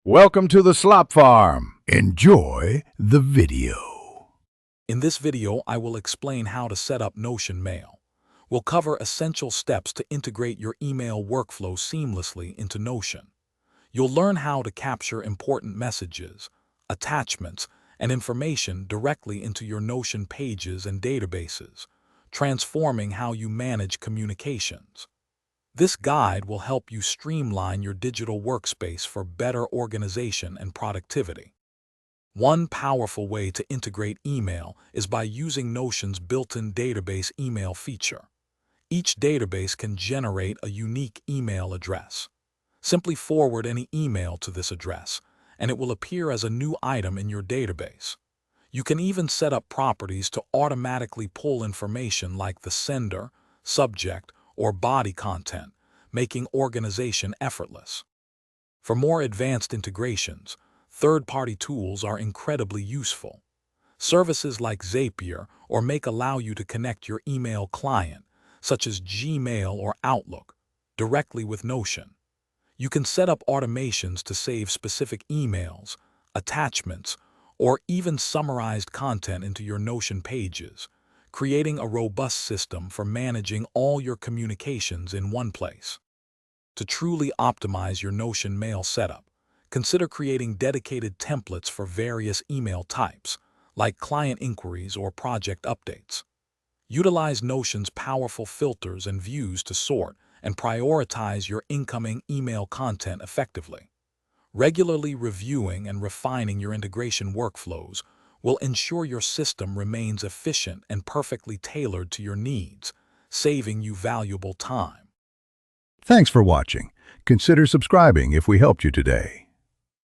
Welcome to the Slop Farm. Enjoy the video. In this video, I will explain how to set up Notion Mail. We'll cover essential steps to integrate your email workflow seamlessly into Notion. You'll learn how to capture important messages, attachments, and information directly into your Notion pages and databases, transforming how you manage communications. This guide will help you streamline your digital workspace for better organization and productivity. One powerful way to integrate email is by using Notion's built-in database email feature. Each database can generate a unique email address. Simply forward any email to this address, and it will appear as a new item in your database. You can even set up properties to automatically pull information like the sender, subject, or body content, making organization effortless. For more advanced integrations, third-party tools are incredibly useful. Services like Zapier or Make allow you to connect your email client, such as Gmail or Outlook, directly with Notion. You can set up automations to save specific emails, attachments, or even summarized content into your Notion pages, creating a robust system for managing all your communications in one place. To truly optimize your Notion Mail setup, consider creating dedicated templates for various email types, like client inquiries or project updates. Utilize Notion's powerful filters and views to sort and prioritize your incoming email content effectively. Regularly reviewing and refining your integration workflows will ensure your system remains efficient and perfectly tailored to your needs, saving you valuable time. Thanks for watching. Consider subscribing if we helped you today.